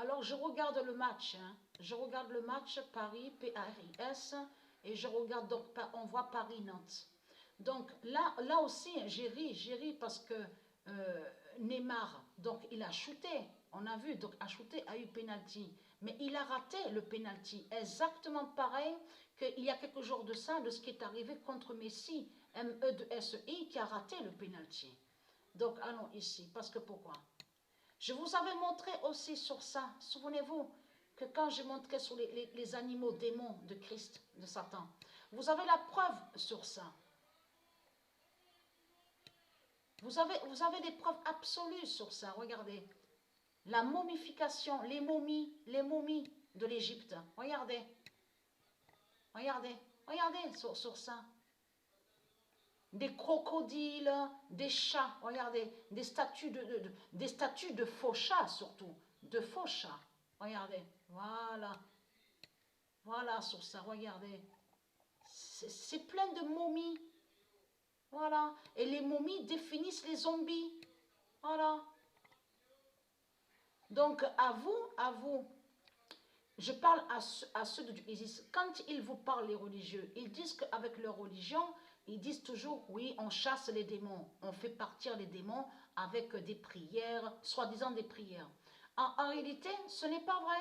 Alors, je regarde le match. Hein. Je regarde le match Paris, P-A-R-I-S, et je regarde, donc, on voit Paris-Nantes. Donc, là aussi, j'ai ri parce que Neymar, donc, il a shooté. On a vu, donc, a shooté, a eu penalty. Mais il a raté le penalty. Exactement pareil qu'il y a quelques jours de ça, de ce qui est arrivé contre Messi, M-E-2-S-I, qui a raté le penalty. Donc, allons ici. Parce que pourquoi? Je vous avais montré aussi sur ça, souvenez-vous, que quand j'ai montré sur les animaux démons de Christ, de Satan, vous avez la preuve sur ça. Vous avez des preuves absolues sur ça, regardez. La momification, les momies de l'Égypte, regardez. Regardez sur ça. Des crocodiles, des chats, regardez, des statues de faux chats surtout, de faux chats, regardez, voilà sur ça, regardez, c'est plein de momies, voilà, et les momies définissent les zombies, voilà. Donc à vous, je parle à ceux de Isis, quand ils vous parlent les religieux, ils disent qu'avec leur religion, ils disent toujours, oui, on chasse les démons, on fait partir les démons avec des prières, soi-disant des prières. En réalité, ce n'est pas vrai.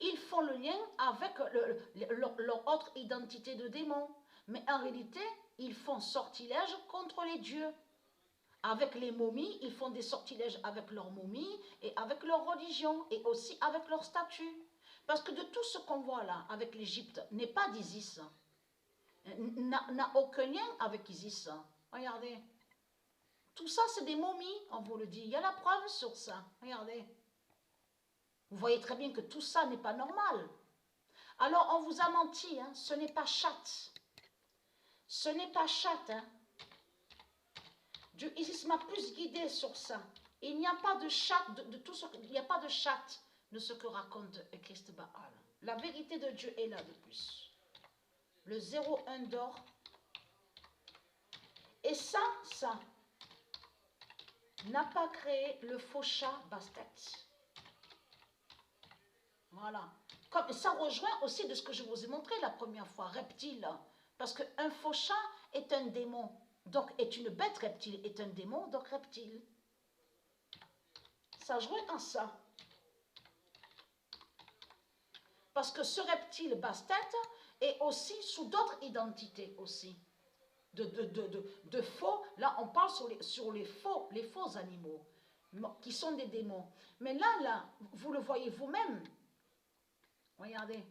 Ils font le lien avec leur autre identité de démon. Mais en réalité, ils font sortilège contre les dieux. Avec les momies, ils font des sortilèges avec leurs momies et avec leur religion et aussi avec leur statut. Parce que de tout ce qu'on voit là avec l'Égypte n'est pas d'Isis. N'a aucun lien avec Isis. Regardez. Tout ça, c'est des momies, on vous le dit. Il y a la preuve sur ça. Regardez. Vous voyez très bien que tout ça n'est pas normal. Alors, on vous a menti. Hein. Ce n'est pas chatte. Ce n'est pas chatte. Hein. Dieu Isis m'a plus guidé sur ça. Il n'y a pas de chatte de tout ce que, il n'y a pas de chatte de ce que raconte Christ Baal. La vérité de Dieu est là de plus. Le 01 d'or. Et ça n'a pas créé le faux chat Bastet. Voilà. Comme ça rejoint aussi de ce que je vous ai montré la première fois, reptile. Parce qu'un faux chat est un démon. Donc, est une bête reptile, est un démon, donc reptile. Ça joue en ça. Parce que ce reptile Bastet est aussi sous d'autres identités aussi. De faux, là on parle sur les faux animaux, qui sont des démons. Mais là, vous le voyez vous-même. Regardez.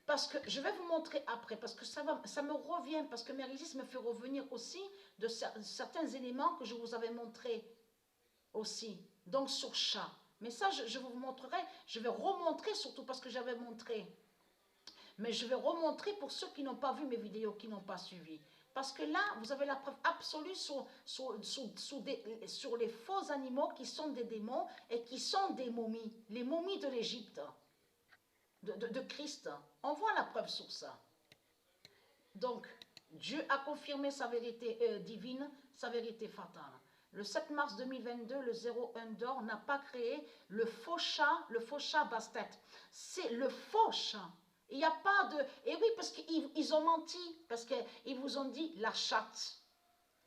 Parce que je vais vous montrer après, parce que ça me revient, parce que Mérisis me fait revenir aussi de certains éléments que je vous avais montrés aussi, donc sur chat. Mais ça, je vous montrerai, je vais remontrer surtout parce que j'avais montré. Mais je vais remontrer pour ceux qui n'ont pas vu mes vidéos, qui n'ont pas suivi. Parce que là, vous avez la preuve absolue sur les faux animaux qui sont des démons et qui sont des momies, les momies de l'Égypte. De Christ. On voit la preuve sur ça. Donc, Dieu a confirmé sa vérité divine, sa vérité fatale. Le 7 mars 2022, le 01 d'or n'a pas créé le faux chat Bastet. C'est le faux chat. Il n'y a pas de... Et oui, parce qu'ils ont menti, parce qu'ils vous ont dit la chatte.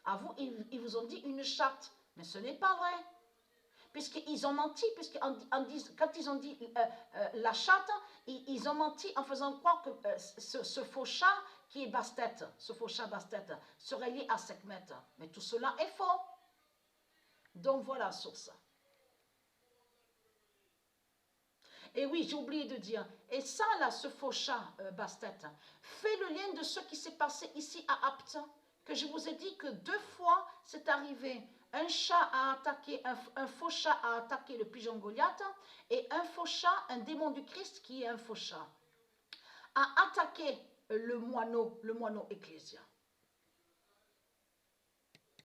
À vous, ils vous ont dit une chatte. Mais ce n'est pas vrai. Puisqu'ils ont menti, quand ils ont dit la chatte, ils ont menti en faisant croire que ce faux chat qui est Bastet, ce faux chat Bastet, serait lié à Sekhmet. Mais tout cela est faux. Donc voilà sur ça. Et oui, j'ai oublié de dire, et ça là, ce faux chat Bastet, fait le lien de ce qui s'est passé ici à Apt, que je vous ai dit que 2 fois c'est arrivé. Un chat a attaqué, un faux chat a attaqué le pigeon Goliath, et un faux chat, un démon du Christ qui est un faux chat, a attaqué le moineau Ecclésia.